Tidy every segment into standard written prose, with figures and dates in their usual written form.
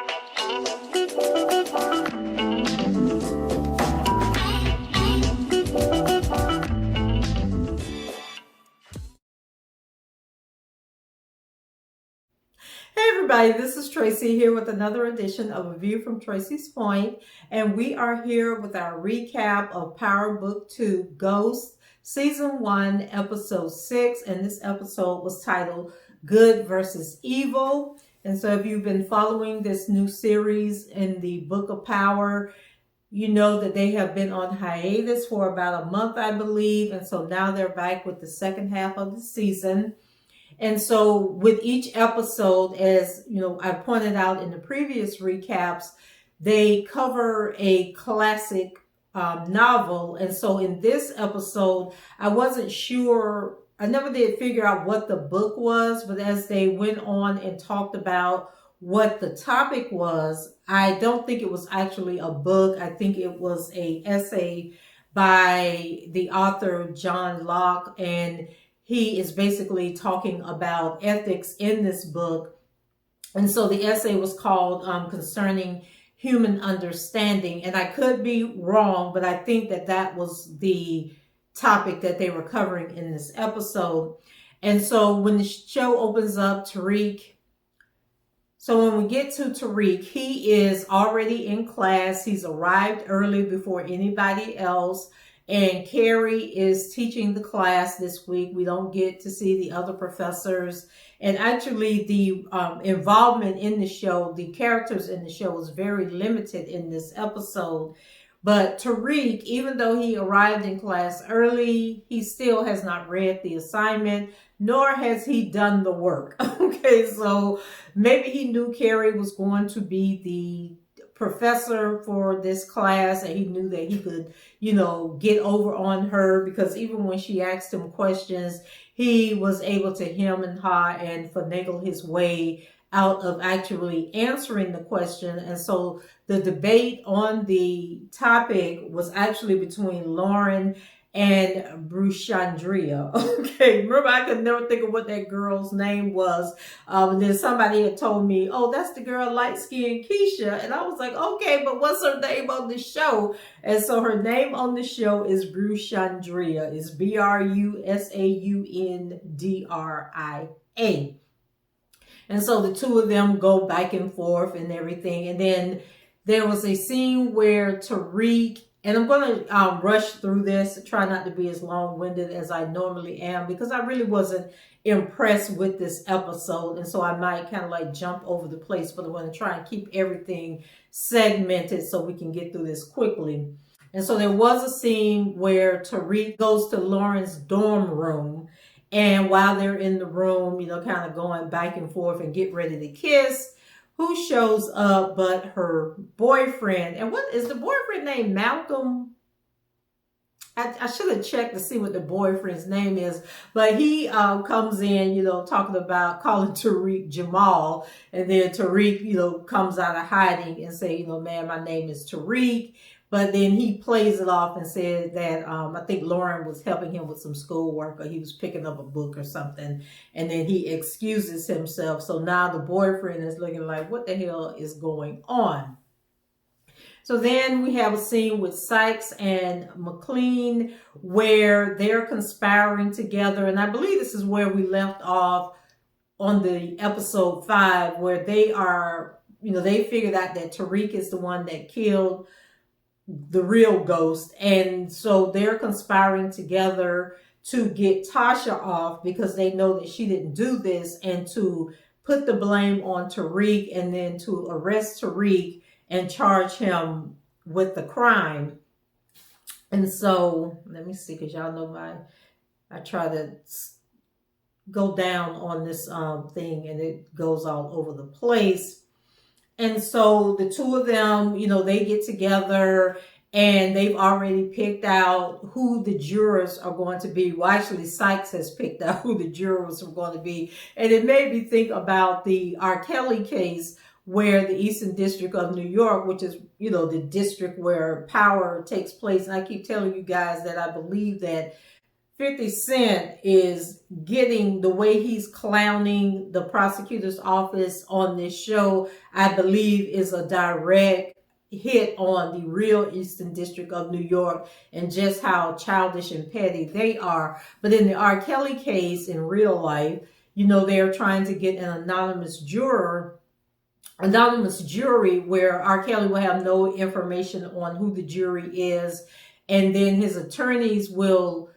Hey everybody, this is Tracy here with another edition of A View from Tracy's Point, and we are here with our recap of Power Book 2, Ghost, Season 1, Episode 6, and this episode was titled Good versus Evil. And so if you've been following this new series in the Book of Power, you know that they have been on hiatus for about a month, I believe, and so now they're back with the second half of the season. And so with each episode, as you know, I pointed out in the previous recaps, they cover a classic novel. And so in this episode, I wasn't sure, I never did figure out what the book was, but as they went on and talked about what the topic was, I don't think it was actually a book. I think it was an essay by the author John Locke, and he is basically talking about ethics in this book. And so the essay was called Concerning Human Understanding. And I could be wrong, but I think that that was the topic that they were covering in this episode. And so when the show opens up, when we get to Tariq, he is already in class. He's arrived early before anybody else. And Carrie is teaching the class this week. We don't get to see the other professors. And actually the involvement in the show, the characters in the show was very limited in this episode. But Tariq, even though he arrived in class early, he still has not read the assignment, nor has he done the work. Okay, so maybe he knew Carrie was going to be the professor for this class, and he knew that he could, get over on her, because even when she asked him questions, he was able to hem and haw and finagle his way out of actually answering the question. And so the debate on the topic was actually between Lauren and Bruchandria. Okay, remember, I could never think of what that girl's name was. And then somebody had told me, oh, that's the girl light-skinned Keisha. And I was like, okay, but what's her name on the show? And so her name on the show is Bruchandria. It's Brusaundria. And so the two of them go back and forth and everything. And then there was a scene where Tariq, and I'm going to rush through this, try not to be as long-winded as I normally am, because I really wasn't impressed with this episode. And so I might kind of like jump over the place, but I'm going to try and keep everything segmented so we can get through this quickly. And so there was a scene where Tariq goes to Lauren's dorm room. And while they're in the room, kind of going back and forth and get ready to kiss, who shows up but her boyfriend? And what is the boyfriend named? Malcolm? I should have checked to see what the boyfriend's name is, but he comes in, talking about calling Tariq Jamal, and then Tariq, comes out of hiding and say, man, my name is Tariq. But then he plays it off and said that I think Lauren was helping him with some schoolwork, or he was picking up a book or something. And then he excuses himself. So now the boyfriend is looking like, what the hell is going on? So then we have a scene with Sykes and McLean where they're conspiring together. And I believe this is where we left off on the episode 5, where they are, they figured out that Tariq is the one that killed the real ghost. And so they're conspiring together to get Tasha off, because they know that she didn't do this, and to put the blame on Tariq, and then to arrest Tariq and charge him with the crime. And so let me see, because y'all know I try to go down on this thing, and it goes all over the place. And so the two of them, they get together, and they've already picked out who the jurors are going to be. Well, actually, Sykes has picked out who the jurors are going to be. And it made me think about the R. Kelly case, where the Eastern District of New York, which is, the district where Power takes place. And I keep telling you guys that I believe that 50 Cent is getting, the way he's clowning the prosecutor's office on this show, I believe is a direct hit on the real Eastern District of New York and just how childish and petty they are. But in the R. Kelly case in real life, you know, they're trying to get an anonymous jury where R. Kelly will have no information on who the jury is. And then his attorneys will,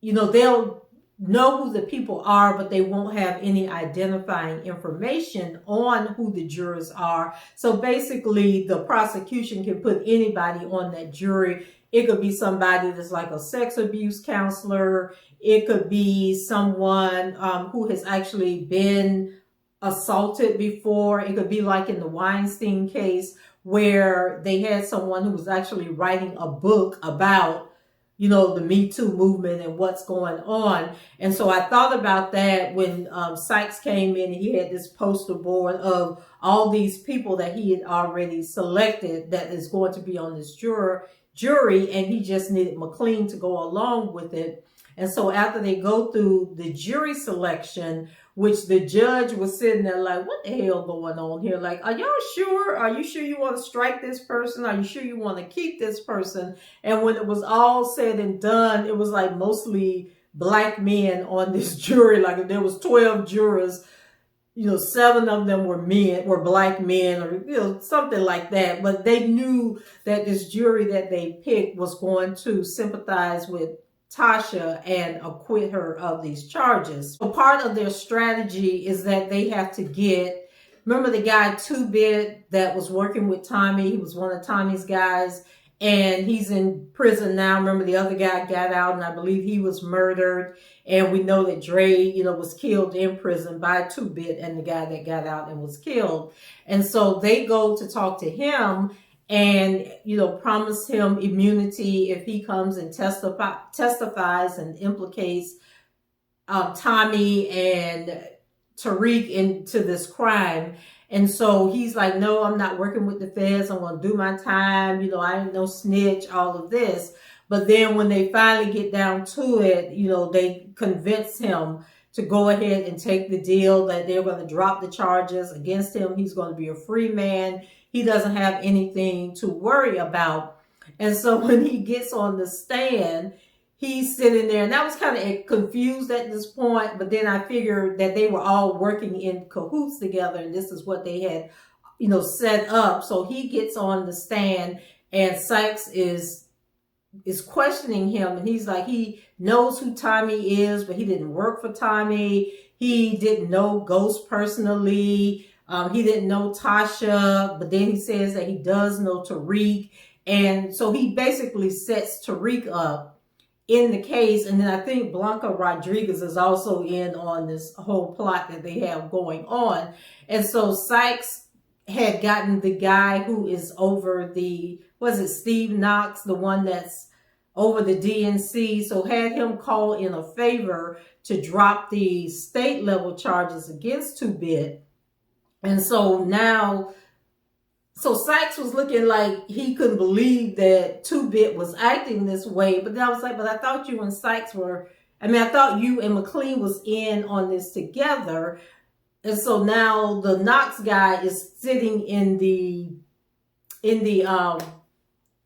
you know, they'll know who the people are, but they won't have any identifying information on who the jurors are. So basically, the prosecution can put anybody on that jury. It could be somebody that's like a sex abuse counselor. It could be someone who has actually been assaulted before. It could be like in the Weinstein case, where they had someone who was actually writing a book about, you know, the Me Too movement and what's going on. And so I thought about that when Sykes came in and he had this poster board of all these people that he had already selected that is going to be on this jury, and he just needed McLean to go along with it. And so after they go through the jury selection, which the judge was sitting there like, what the hell going on here? Like, are y'all sure? Are you sure you want to strike this person? Are you sure you want to keep this person? And when it was all said and done, it was like mostly black men on this jury. Like if there was 12 jurors, you know, 7 of them were black men, or, you know, something like that. But they knew that this jury that they picked was going to sympathize with Tasha and acquit her of these charges. So part of their strategy is that they have to get, remember the guy 2-Bit that was working with Tommy? He was one of Tommy's guys, and he's in prison now. Remember the other guy got out, and I believe he was murdered. And we know that Dre, you know, was killed in prison by 2-Bit and the guy that got out and was killed. And so they go to talk to him and, you know, promise him immunity if he comes and testifies and implicates Tommy and Tariq into this crime. And so he's like, no, I'm not working with the feds. I'm going to do my time. You know, I ain't no snitch, all of this. But then when they finally get down to it, you know, they convince him to go ahead and take the deal, that they're going to drop the charges against him. He's going to be a free man. He doesn't have anything to worry about. And so when he gets on the stand, he's sitting there, and I was kind of confused at this point, but then I figured that they were all working in cahoots together, and this is what they had, you know, set up. So he gets on the stand, and Sykes is questioning him, and he's like, he knows who Tommy is, but he didn't work for Tommy. He didn't know Ghost personally. He didn't know Tasha, but then he says that he does know Tariq. And so he basically sets Tariq up in the case. And then I think Blanca Rodriguez is also in on this whole plot that they have going on. And so Sykes had gotten the guy who is over the, was it Steve Knox, the one that's over the DNC, so had him call in a favor to drop the state level charges against 2-Bit. And so now, so Sykes was looking like he couldn't believe that 2-Bit was acting this way. But then I was like, but I thought you and Sykes were, I mean, I thought you and McLean was in on this together. And so now the Knox guy is sitting in the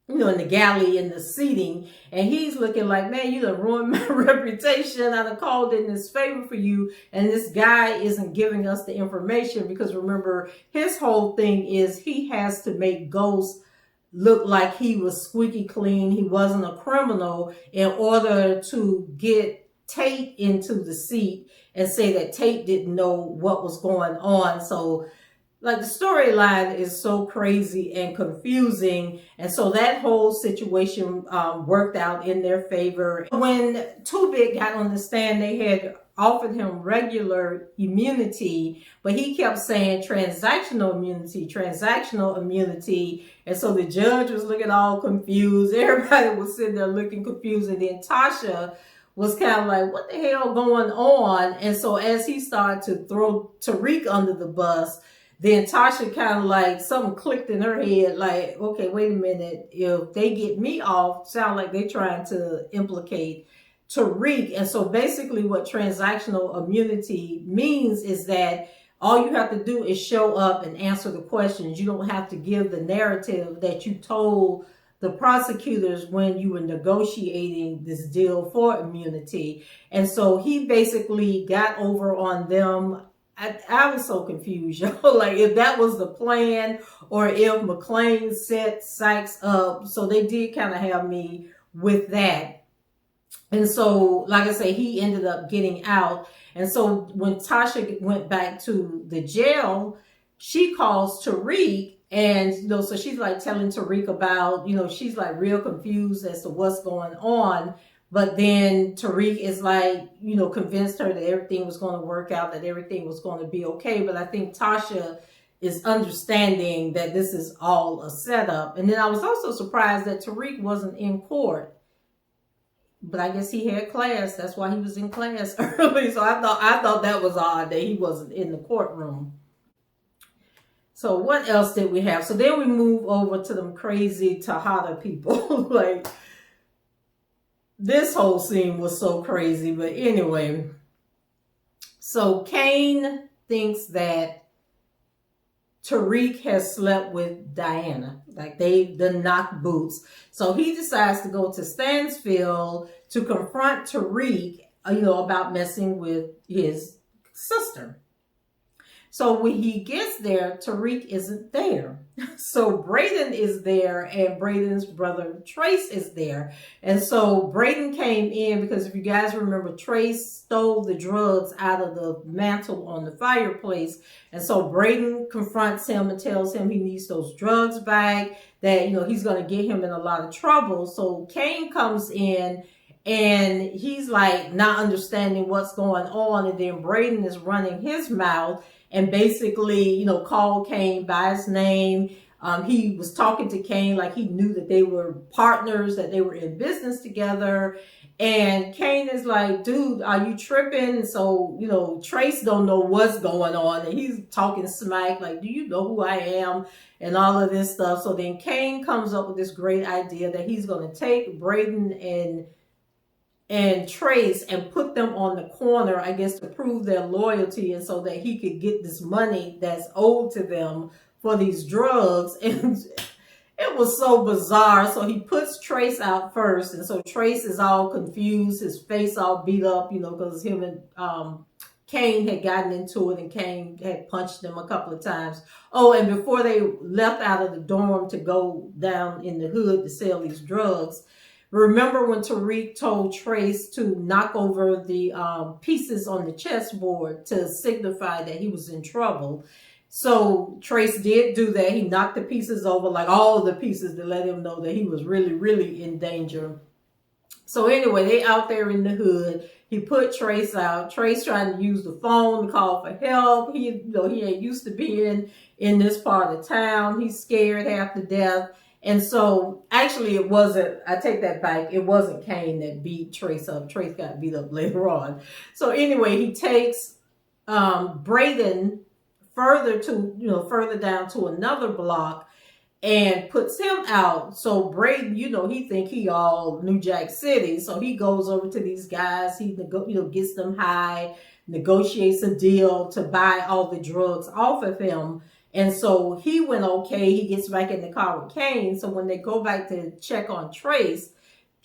you know, in the galley, in the seating, and he's looking like, man, you done ruined my reputation. I done called in this favor for you, and this guy isn't giving us the information, because remember, his whole thing is he has to make Ghost look like he was squeaky clean, he wasn't a criminal, in order to get Tate into the seat and say that Tate didn't know what was going on. So like the storyline is so crazy and confusing. And so that whole situation worked out in their favor. When 2-Bit got on the stand, they had offered him regular immunity, but he kept saying transactional immunity, transactional immunity. And so the judge was looking all confused. Everybody was sitting there looking confused. And then Tasha was kind of like, what the hell going on? And so as he started to throw Tariq under the bus, then Tasha kind of like, something clicked in her head, like, okay, wait a minute. If they get me off, sound like they're trying to implicate Tariq. And so basically what transactional immunity means is that all you have to do is show up and answer the questions. You don't have to give the narrative that you told the prosecutors when you were negotiating this deal for immunity. And so he basically got over on them. I was so confused, y'all. Like, if that was the plan or if McClain set Sykes up. So they did kind of have me with that. And so, like I say, he ended up getting out. And so when Tasha went back to the jail, she calls Tariq. And, so she's like telling Tariq about, she's like real confused as to what's going on. But then Tariq is like, convinced her that everything was going to work out, that everything was going to be okay. But I think Tasha is understanding that this is all a setup. And then I was also surprised that Tariq wasn't in court. But I guess he had class. That's why he was in class early. So I thought that was odd that he wasn't in the courtroom. So what else did we have? So then we move over to them crazy Tejada people. Like, this whole scene was so crazy. But anyway, so Kane thinks that Tariq has slept with Diana. Like, they've done knocked boots. So he decides to go to Stansfield to confront Tariq, about messing with his sister. So when he gets there, Tariq isn't there. So Braden is there, and Braden's brother Trace is there. And so Braden came in because, if you guys remember, Trace stole the drugs out of the mantle on the fireplace. And so Braden confronts him and tells him he needs those drugs back, that, he's going to get him in a lot of trouble. So Kane comes in and he's like not understanding what's going on. And then Braden is running his mouth and basically, called Kane by his name. He was talking to Kane like he knew that they were partners, that they were in business together. And Kane is like, dude, are you tripping? And so, Trace don't know what's going on. And he's talking smack, like, do you know who I am? And all of this stuff. So then Kane comes up with this great idea that he's going to take Braden and Trace and put them on the corner, I guess, to prove their loyalty, and so that he could get this money that's owed to them for these drugs. And it was so bizarre. So he puts Trace out first, and so Trace is all confused, his face all beat up, because him and Kane had gotten into it, and Kane had punched him a couple of times. Oh, and before they left out of the dorm to go down in the hood to sell these drugs, remember when Tariq told Trace to knock over the pieces on the chessboard to signify that he was in trouble? So Trace did do that. He knocked the pieces over, like all the pieces, to let him know that he was really, really in danger. So anyway, they out there in the hood. He put Trace out. Trace trying to use the phone to call for help. He ain't used to being in this part of town. He's scared half to death. And so, actually, it wasn't, I take that back, it wasn't Kane that beat Trace up. Trace got beat up later on. So anyway, he takes Braden further down to another block and puts him out. So Braden, he think he all New Jack City. So he goes over to these guys. He gets them high, negotiates a deal to buy all the drugs off of him. And so he went okay. He gets back in the car with Kane. So when they go back to check on Trace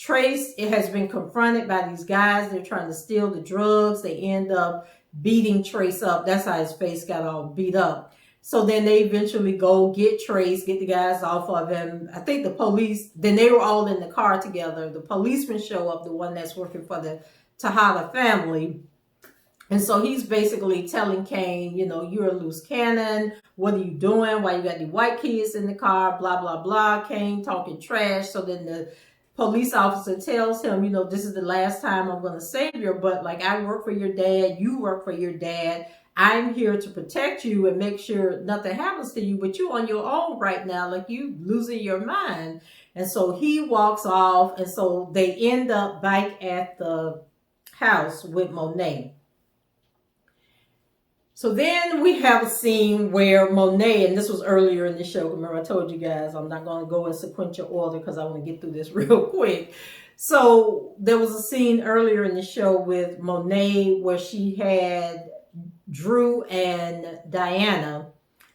has been confronted by these guys. They're trying to steal the drugs. They end up beating Trace up. That's how his face got all beat up. So then they eventually go get Trace, get the guys off of him. I think the police, then they were all in the car together. The policemen show up, the one that's working for the Tejada family. And so he's basically telling Kane, you're a loose cannon. What are you doing? Why you got the white kids in the car? Blah, blah, blah. Kane talking trash. So then the police officer tells him, this is the last time I'm going to save your butt. Like, I work for your dad. You work for your dad. I'm here to protect you and make sure nothing happens to you. But you on your own right now. Like, you losing your mind. And so he walks off. And so they end up back at the house with Monet. So then we have a scene where Monet, and this was earlier in the show, remember I told you guys I'm not going to go in sequential order because I want to get through this real quick. So there was a scene earlier in the show with Monet where she had Drew and Diana.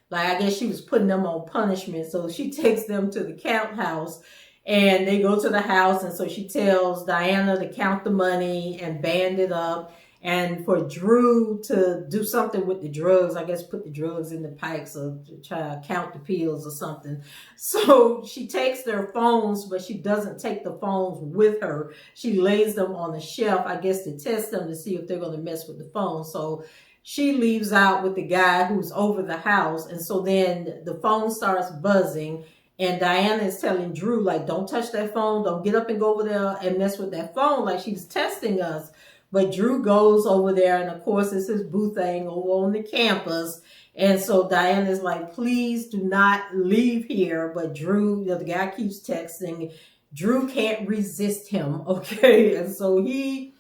Like, I guess she was putting them on punishment. So she takes them to the count house and they go to the house. And so she tells Diana to count the money and band it up. And for Drew to do something with the drugs, I guess put the drugs in the pipes or try to count the pills or something. So she takes their phones, but she doesn't take the phones with her. She lays them on the shelf, I guess, to test them to see if they're going to mess with the phone. So she leaves out with the guy who's over the house. And so then the phone starts buzzing. And Diana is telling Drew, like, don't touch that phone. Don't get up and go over there and mess with that phone. Like, she's testing us. But Drew goes over there. And, of course, it's his boo thing over on the campus. And so Diana's like, please do not leave here. But Drew, the guy keeps texting. Drew can't resist him. Okay. And so he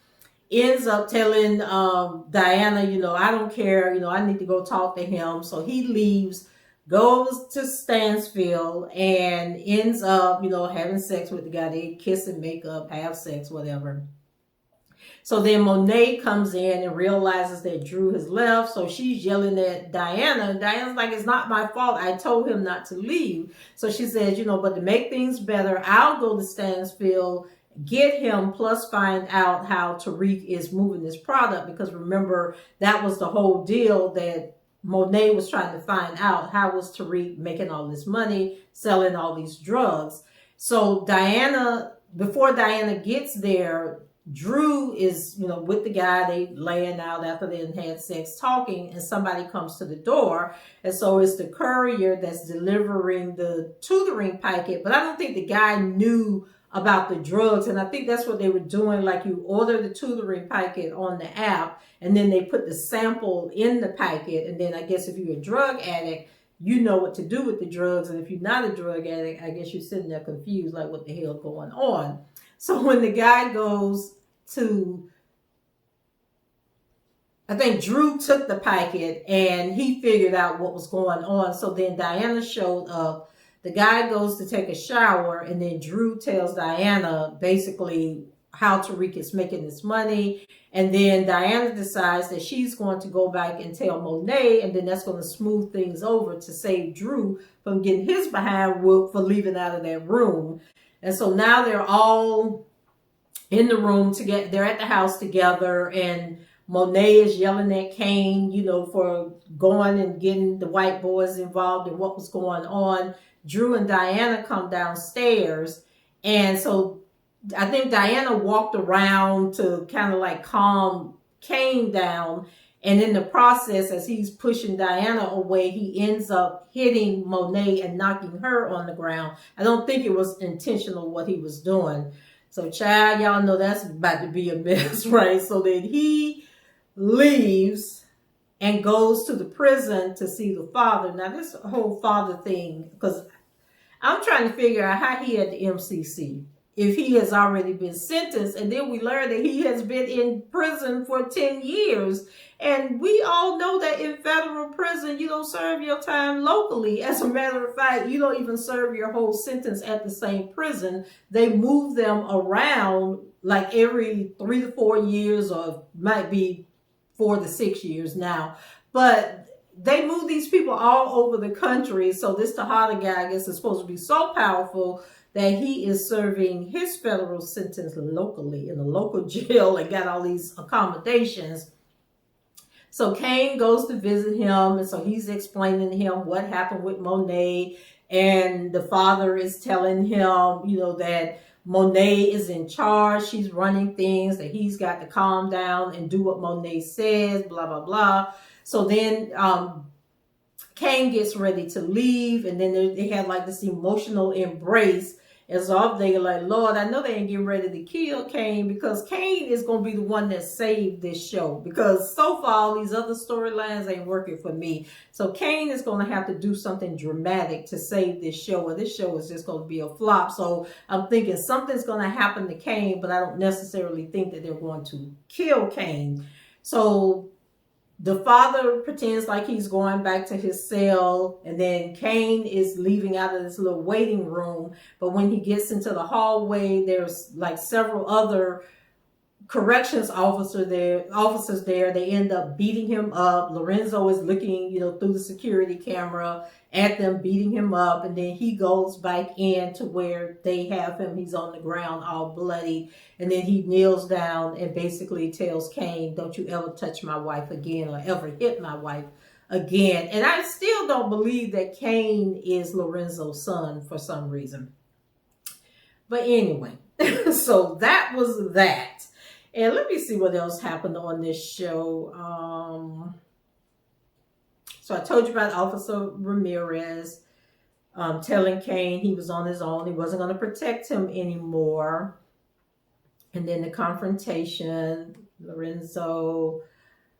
ends up telling Diana, I don't care, I need to go talk to him. So he leaves, goes to Stansfield, and ends up, having sex with the guy. They kiss and make up, have sex, whatever. So then Monet comes in and realizes that Drew has left. So she's yelling at Diana. And Diana's like, it's not my fault. I told him not to leave. So she says, but to make things better, I'll go to Stansfield, get him, plus find out how Tariq is moving this product. Because remember, that was the whole deal, that Monet was trying to find out how was Tariq making all this money, selling all these drugs. So before Diana gets there, Drew is, with the guy, they laying out after they had sex, talking, and somebody comes to the door. And so it's the courier that's delivering the tutoring packet. But I don't think the guy knew about the drugs. And I think that's what they were doing. Like, you order the tutoring packet on the app, and then they put the sample in the packet. And then I guess if you're a drug addict, you know what to do with the drugs. And if you're not a drug addict, I guess you're sitting there confused, like, what the hell going on? So when the guy goes to, I think Drew took the packet and he figured out what was going on. So then Diana showed up. The guy goes to take a shower, and then Drew tells Diana basically how Tariq is making this money. And then Diana decides that she's going to go back and tell Monet, and then that's going to smooth things over to save Drew from getting his behind whooped for leaving out of that room. And so now they're all in the room together. They're at the house together, and Monet is yelling at Kane, for going and getting the white boys involved in what was going on. Drew and Diana come downstairs, and so I think Diana walked around to kind of like calm Kane down. And in the process, as he's pushing Diana away, he ends up hitting Monet and knocking her on the ground. I don't think it was intentional what he was doing. So, child, y'all know that's about to be a mess, right? So then he leaves and goes to the prison to see the father. Now, this whole father thing, because I'm trying to figure out how he had the MCC, if he has already been sentenced. And then we learn that he has been in prison for 10 years. And we all know that in federal prison, you don't serve your time locally. As a matter of fact, you don't even serve your whole sentence at the same prison. They move them around like every 3 to 4 years, or might be 4 to 6 years now. But they move these people all over the country. So this Tejada guy, I guess, is supposed to be so powerful that he is serving his federal sentence locally in a local jail and got all these accommodations. So Kane goes to visit him, and so he's explaining to him what happened with Monet, and the father is telling him, that Monet is in charge, she's running things, that he's got to calm down and do what Monet says, blah, blah, blah. So then Kane gets ready to leave, and then they had like this emotional embrace. And so I'm thinking, like, Lord, I know they ain't getting ready to kill Kane, because Kane is going to be the one that saved this show. Because so far, all these other storylines ain't working for me. So Kane is going to have to do something dramatic to save this show, or this show is just going to be a flop. So I'm thinking something's going to happen to Kane, but I don't necessarily think that they're going to kill Kane. So The father pretends like he's going back to his cell, and then Kane is leaving out of this little waiting room. But when he gets into the hallway, there's like several other corrections officers there. They end up beating him up. Lorenzo is looking, through the security camera at them beating him up, and then he goes back in to where they have him. He's on the ground all bloody, and then he kneels down and basically tells Kane, don't you ever touch my wife again or ever hit my wife again. And I still don't believe that Kane is Lorenzo's son for some reason. But anyway, so that was that. And let me see what else happened on this show. So I told you about Officer Ramirez telling Kane he was on his own. He wasn't going to protect him anymore. And then the confrontation, Lorenzo.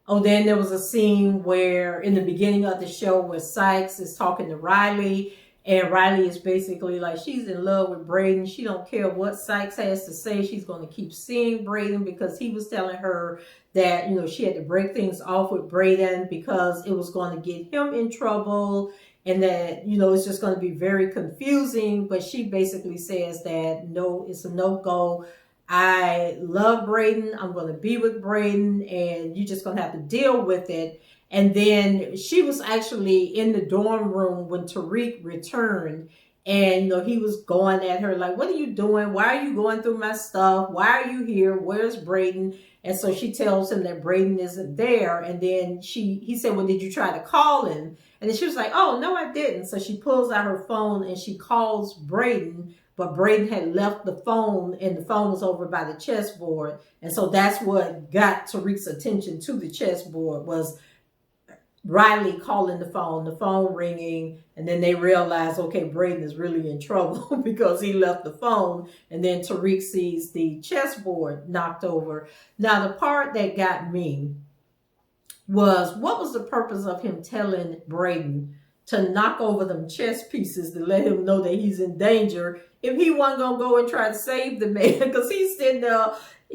Oh, then there was a scene where in the beginning of the show where Sykes is talking to Riley. And Riley is basically like, she's in love with Braden. She don't care what Sykes has to say. She's going to keep seeing Braden because he was telling her that, she had to break things off with Braden because it was going to get him in trouble. And that, it's just going to be very confusing. But she basically says that, no, it's a no-go. I love Braden. I'm going to be with Braden. And you're just going to have to deal with it. And then she was actually in the dorm room when Tariq returned. And, he was going at her like, what are you doing? Why are you going through my stuff? Why are you here? Where's Braden? And so she tells him that Braden isn't there. And then he said, well, did you try to call him? And then she was like, oh, no, I didn't. So she pulls out her phone and she calls Braden. But Braden had left the phone and the phone was over by the chessboard. And so that's what got Tariq's attention to the chessboard was Riley calling the phone ringing, and then they realize, okay, Braden is really in trouble because he left the phone, and then Tariq sees the chessboard knocked over. Now, the part that got me was, what was the purpose of him telling Braden to knock over them chess pieces to let him know that he's in danger if he wasn't going to go and try to save the man? Because he's sitting there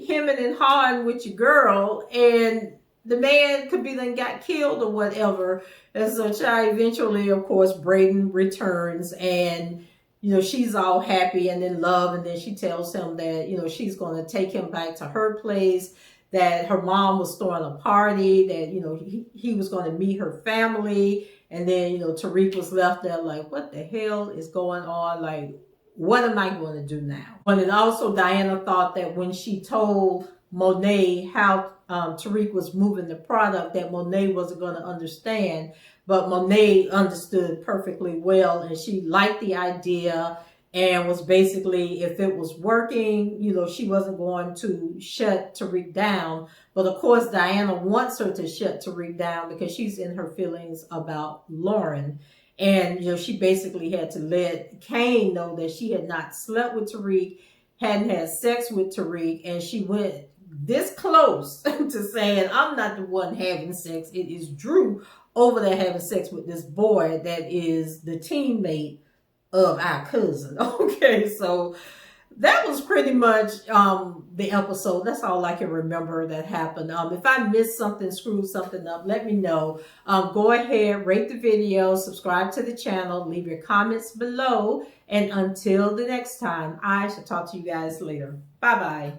hemming and hawing with your girl, and the man could be then got killed or whatever. And so eventually, of course, Braden returns and, she's all happy and in love. And then she tells him that, she's going to take him back to her place, that her mom was throwing a party, that, he was going to meet her family. And then, Tariq was left there like, what the hell is going on? Like, what am I going to do now? But then also Diana thought that when she told Monet how Tariq was moving the product, that Monet wasn't going to understand. But Monet understood perfectly well, and she liked the idea and was basically, if it was working, she wasn't going to shut Tariq down. But of course, Diana wants her to shut Tariq down because she's in her feelings about Lauren. And, she basically had to let Kane know that she had not slept with Tariq, hadn't had sex with Tariq, and she went this close to saying, I'm not the one having sex. It is Drew over there having sex with this boy that is the teammate of our cousin. Okay, so that was pretty much the episode. That's all I can remember that happened. If I missed something, screwed something up, let me know. Go ahead, rate the video, subscribe to the channel, leave your comments below. And until the next time, I shall talk to you guys later. Bye-bye.